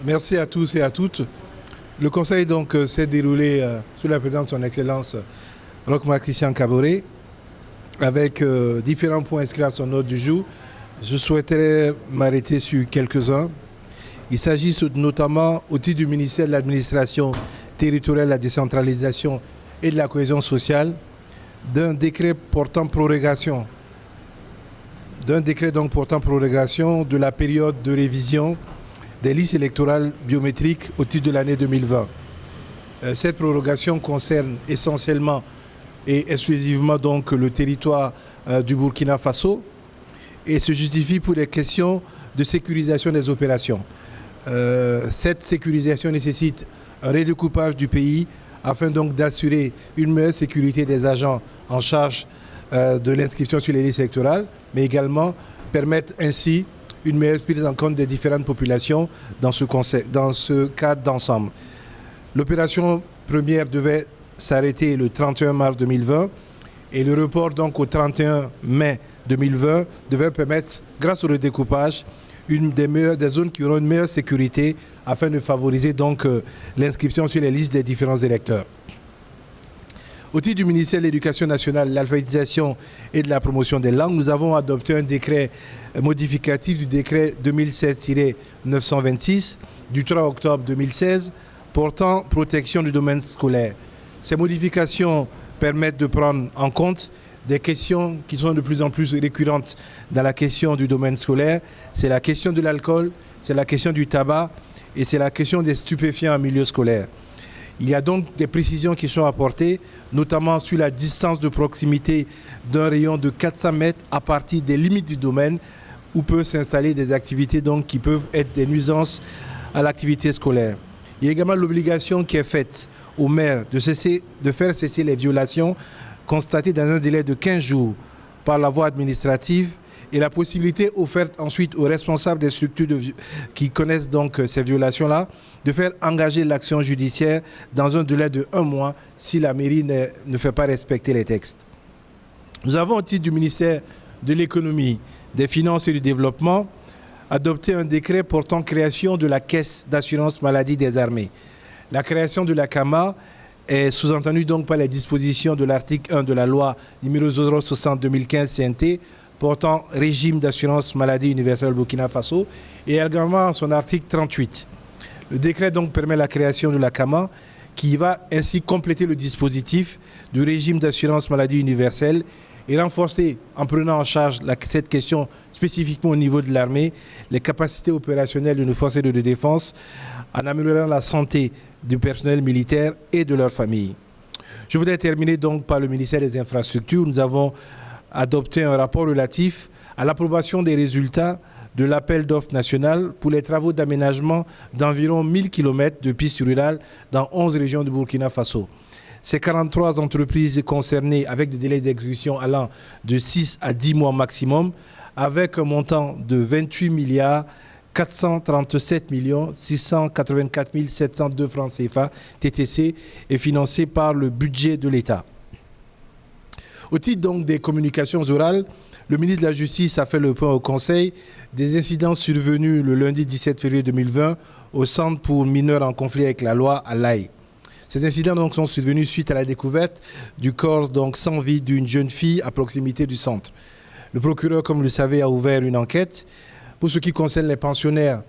Merci à tous et à toutes. Le conseil donc s'est déroulé sous la présidence de son Excellence Roch-Marc Christian Kaboré avec différents points inscrits à son ordre du jour. Je souhaiterais m'arrêter sur quelques-uns. Il s'agit notamment au titre du ministère de l'Administration territoriale, de la décentralisation et de la cohésion sociale d'un décret portant prorogation de la période de révision des listes électorales biométriques au titre de l'année 2020. Cette prorogation concerne essentiellement et exclusivement donc le territoire du Burkina Faso et se justifie pour des questions de sécurisation des opérations. Cette sécurisation nécessite un redécoupage du pays afin donc d'assurer une meilleure sécurité des agents en charge de l'inscription sur les listes électorales, mais également permettre ainsi une meilleure prise en compte des différentes populations dans ce cadre d'ensemble. L'opération première devait s'arrêter le 31 mars 2020 et le report donc au 31 mai 2020 devait permettre, grâce au redécoupage, des zones qui auront une meilleure sécurité afin de favoriser donc l'inscription sur les listes des différents électeurs. Au titre du ministère de l'Éducation nationale, de l'alphabétisation et de la promotion des langues, nous avons adopté un décret modificatif du décret 2016-926 du 3 octobre 2016 portant protection du domaine scolaire. Ces modifications permettent de prendre en compte des questions qui sont de plus en plus récurrentes dans la question du domaine scolaire. C'est la question de l'alcool, c'est la question du tabac et c'est la question des stupéfiants en milieu scolaire. Il y a donc des précisions qui sont apportées, notamment sur la distance de proximité d'un rayon de 400 mètres à partir des limites du domaine où peuvent s'installer des activités donc, qui peuvent être des nuisances à l'activité scolaire. Il y a également l'obligation qui est faite aux maires de faire cesser les violations constatées dans un délai de 15 jours par la voie administrative et la possibilité offerte ensuite aux responsables des structures qui connaissent donc ces violations-là de faire engager l'action judiciaire dans un délai de 1 mois si la mairie ne fait pas respecter les textes. Nous avons au titre du ministère de l'économie, des finances et du développement adopté un décret portant création de la caisse d'assurance maladie des armées. La création de la CAMA est sous-entendue donc par les dispositions de l'article 1 de la loi numéro 060-2015 CNT portant régime d'assurance maladie universelle au Burkina Faso et également son article 38. Le décret donc permet la création de la CAMA qui va ainsi compléter le dispositif du régime d'assurance maladie universelle et renforcer, en prenant en charge cette question spécifiquement au niveau de l'armée, les capacités opérationnelles de nos forces de défense en améliorant la santé du personnel militaire et de leurs familles. Je voudrais terminer donc par le ministère des Infrastructures. Nous avons adopté un rapport relatif à l'approbation des résultats de l'appel d'offres national pour les travaux d'aménagement d'environ 1000 km de pistes rurales dans 11 régions du Burkina Faso. Ces 43 entreprises concernées avec des délais d'exécution allant de 6 à 10 mois maximum, avec un montant de 28 milliards 437 684 702 francs CFA TTC et financé par le budget de l'État. Au titre donc des communications orales, le ministre de la Justice a fait le point au Conseil des incidents survenus le lundi 17 février 2020 au centre pour mineurs en conflit avec la loi à l'Aïe. Ces incidents donc sont survenus suite à la découverte du corps donc sans vie d'une jeune fille à proximité du centre. Le procureur, comme vous le savez, a ouvert une enquête. Pour ce qui concerne les pensionnaires,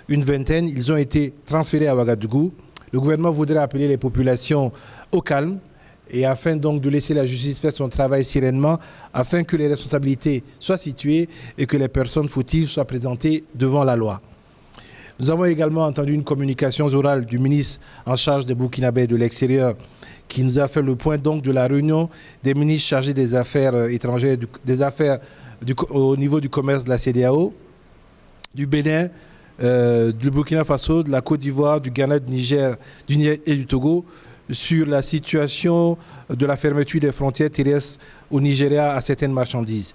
une vingtaine, ils ont été transférés à Ouagadougou. Le gouvernement voudrait appeler les populations au calme et afin donc de laisser la justice faire son travail sereinement, afin que les responsabilités soient situées et que les personnes fautives soient présentées devant la loi. Nous avons également entendu une communication orale du ministre en charge des Burkinabés de l'extérieur qui nous a fait le point donc de la réunion des ministres chargés des affaires étrangères, au niveau du commerce de la CEDEAO, du Bénin, du Burkina Faso, de la Côte d'Ivoire, du Ghana, du Niger et du Togo sur la situation de la fermeture des frontières terrestres au Nigeria à certaines marchandises.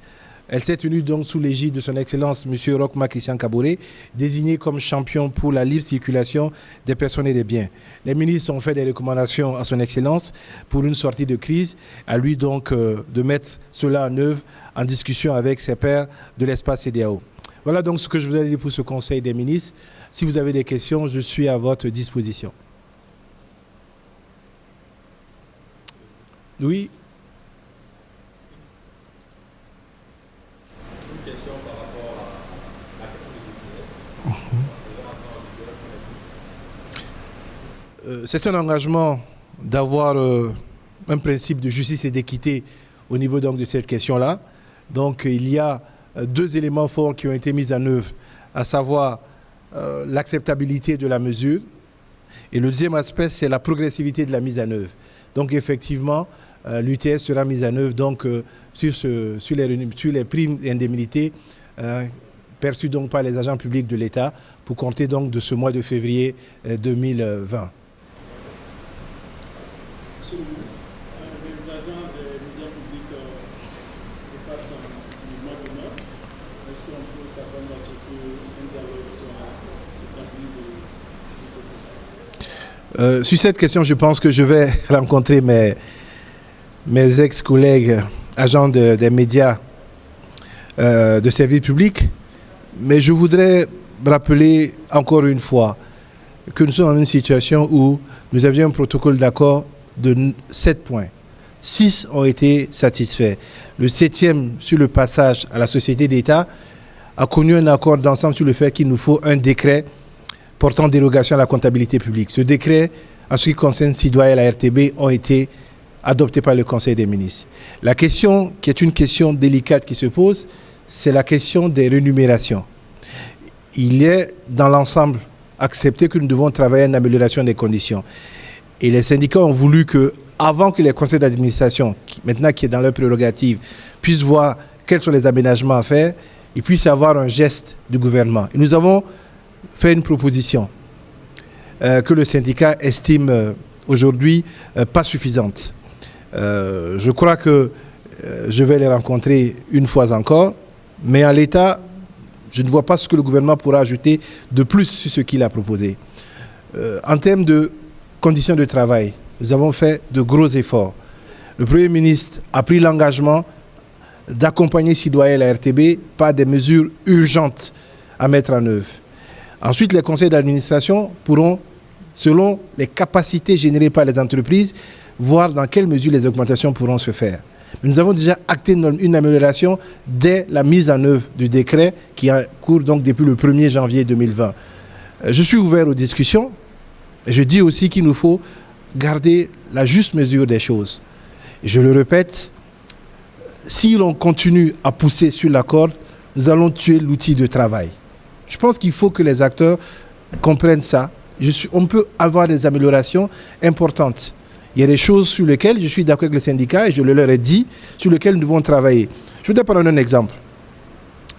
Elle s'est tenue donc sous l'égide de son Excellence M. Roch-Marc Christian Kaboré, désigné comme champion pour la libre circulation des personnes et des biens. Les ministres ont fait des recommandations à son Excellence pour une sortie de crise, à lui donc de mettre cela en œuvre en discussion avec ses pairs de l'espace CEDEAO. Voilà donc ce que je vous ai dit pour ce Conseil des ministres. Si vous avez des questions, je suis à votre disposition. Oui. Une question par rapport à la question du DPS. C'est un engagement d'avoir un principe de justice et d'équité au niveau donc de cette question-là. Donc il y a deux éléments forts qui ont été mis en œuvre, à savoir l'acceptabilité de la mesure, et le deuxième aspect, c'est la progressivité de la mise en œuvre. Donc effectivement, l'UTS sera mise en œuvre donc, sur les primes et indemnités perçues donc par les agents publics de l'État pour compter donc de ce mois de février 2020. Monsieur le ministre, les agents des médias publics repartent en mois de mai. Est-ce qu'on peut s'attendre à ce qu'un dialogue soit établi sur cette question, je pense que je vais rencontrer mes ex-collègues agents des médias de service public, mais je voudrais rappeler encore une fois que nous sommes dans une situation où nous avions un protocole d'accord de 7 points. 6 ont été satisfaits. Le 7e, sur le passage à la société d'État, a connu un accord d'ensemble sur le fait qu'il nous faut un décret portant dérogation à la comptabilité publique. Ce décret, en ce qui concerne SIDOA et la RTB, ont été adoptés par le Conseil des ministres. La question, qui est une question délicate qui se pose, c'est la question des rémunérations. Il est dans l'ensemble accepté que nous devons travailler à une amélioration des conditions. Et les syndicats ont voulu que, avant que les conseils d'administration, maintenant qui est dans leur prérogative, puissent voir quels sont les aménagements à faire, ils puissent avoir un geste du gouvernement. Et nous avons fait une proposition que le syndicat estime aujourd'hui pas suffisante. Je crois que je vais les rencontrer une fois encore, mais en l'état, je ne vois pas ce que le gouvernement pourra ajouter de plus sur ce qu'il a proposé. En termes de conditions de travail, nous avons fait de gros efforts. Le Premier ministre a pris l'engagement d'accompagner SIDOA et la RTB par des mesures urgentes à mettre en œuvre. Ensuite, les conseils d'administration pourront, selon les capacités générées par les entreprises, voir dans quelle mesure les augmentations pourront se faire. Mais nous avons déjà acté une amélioration dès la mise en œuvre du décret qui court donc depuis le 1er janvier 2020. Je suis ouvert aux discussions. Je dis aussi qu'il nous faut garder la juste mesure des choses. Et je le répète, si l'on continue à pousser sur l'accord, nous allons tuer l'outil de travail. Je pense qu'il faut que les acteurs comprennent ça. On peut avoir des améliorations importantes. Il y a des choses sur lesquelles je suis d'accord avec le syndicat et je le leur ai dit, sur lesquelles nous devons travailler. Je voudrais prendre un exemple.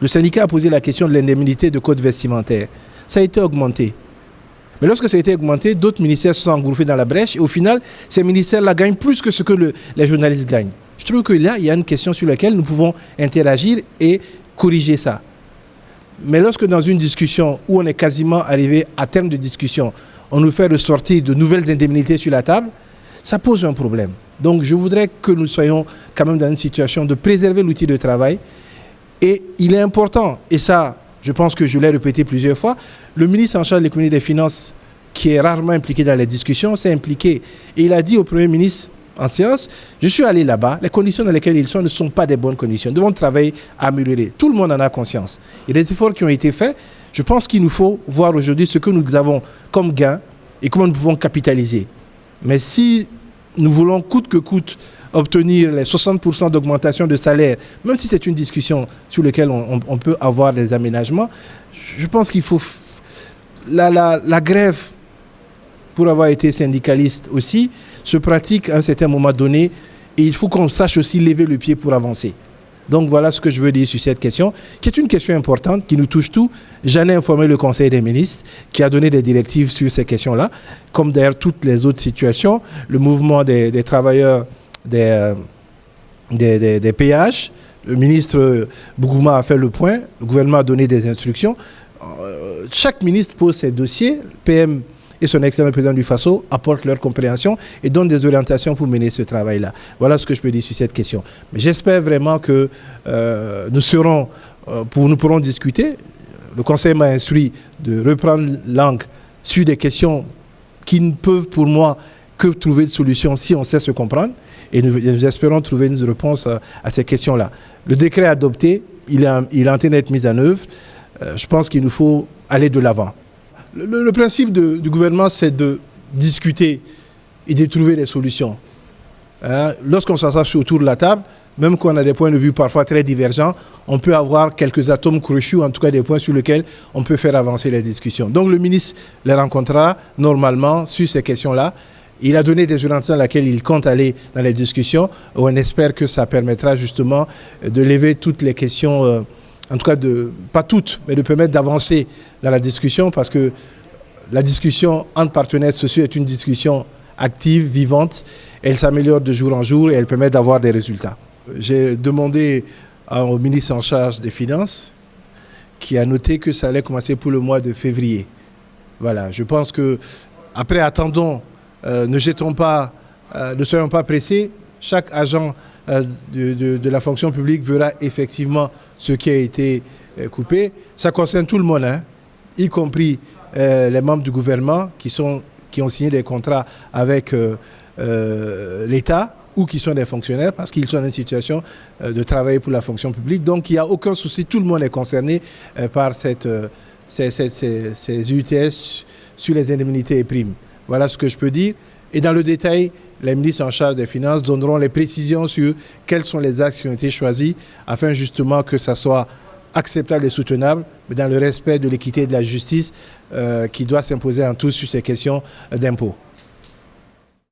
Le syndicat a posé la question de l'indemnité de code vestimentaire. Ça a été augmenté. Mais lorsque ça a été augmenté, d'autres ministères se sont engouffrés dans la brèche et au final, ces ministères-là gagnent plus que ce que les journalistes gagnent. Je trouve que là, il y a une question sur laquelle nous pouvons interagir et corriger ça. Mais lorsque dans une discussion où on est quasiment arrivé à terme de discussion, on nous fait ressortir de nouvelles indemnités sur la table, ça pose un problème. Donc je voudrais que nous soyons quand même dans une situation de préserver l'outil de travail. Et il est important, et ça, je pense que je l'ai répété plusieurs fois, le ministre en charge de l'économie et des finances, qui est rarement impliqué dans les discussions, s'est impliqué. Et il a dit au Premier ministre en séance, je suis allé là-bas, les conditions dans lesquelles ils sont ne sont pas des bonnes conditions. Nous devons travailler à améliorer. Tout le monde en a conscience. Il y a des efforts qui ont été faits. Je pense qu'il nous faut voir aujourd'hui ce que nous avons comme gain et comment nous pouvons capitaliser. Mais si nous voulons coûte que coûte obtenir les 60% d'augmentation de salaire, même si c'est une discussion sur laquelle on peut avoir des aménagements, je pense qu'il faut... La grève, pour avoir été syndicaliste aussi, se pratique à un certain moment donné et il faut qu'on sache aussi lever le pied pour avancer. Donc voilà ce que je veux dire sur cette question, qui est une question importante, qui nous touche tous. J'en ai informé le Conseil des ministres, qui a donné des directives sur ces questions-là, comme d'ailleurs toutes les autres situations. Le mouvement des travailleurs des péages, le ministre Bougouma a fait le point, le gouvernement a donné des instructions. Chaque ministre pose ses dossiers, PM et son excellent président du FASO apportent leur compréhension et donnent des orientations pour mener ce travail-là. Voilà ce que je peux dire sur cette question. Mais j'espère vraiment que nous serons nous pourrons discuter. Le Conseil m'a instruit de reprendre langue sur des questions qui ne peuvent pour moi que trouver une solution si on sait se comprendre. Et nous espérons trouver une réponse à ces questions-là. Le décret adopté, il est en train d'être mis en œuvre. Je pense qu'il nous faut aller de l'avant. Le principe du gouvernement, c'est de discuter et de trouver des solutions. Lorsqu'on s'assoit autour de la table, même quand on a des points de vue parfois très divergents, on peut avoir quelques atomes crochus, en tout cas des points sur lesquels on peut faire avancer les discussions. Donc le ministre les rencontrera normalement sur ces questions-là. Il a donné des orientations dans lesquelles il compte aller dans les discussions. On espère que ça permettra justement de lever toutes les questions, en tout cas, pas toutes, mais de permettre d'avancer dans la discussion, parce que la discussion entre partenaires sociaux est une discussion active, vivante. Elle s'améliore de jour en jour et elle permet d'avoir des résultats. J'ai demandé au ministre en charge des Finances, qui a noté que ça allait commencer pour le mois de février. Voilà, je pense que après, attendons. Ne soyons pas pressés. Chaque agent de la fonction publique verra effectivement ce qui a été coupé. Ça concerne tout le monde, y compris les membres du gouvernement qui ont signé des contrats avec l'État ou qui sont des fonctionnaires parce qu'ils sont dans une situation de travailler pour la fonction publique. Donc il n'y a aucun souci, tout le monde est concerné par ces UTS sur les indemnités et primes. Voilà ce que je peux dire. Et dans le détail, les ministres en charge des Finances donneront les précisions sur quels sont les axes qui ont été choisis afin justement que ça soit acceptable et soutenable, mais dans le respect de l'équité et de la justice qui doit s'imposer en tous sur ces questions d'impôts.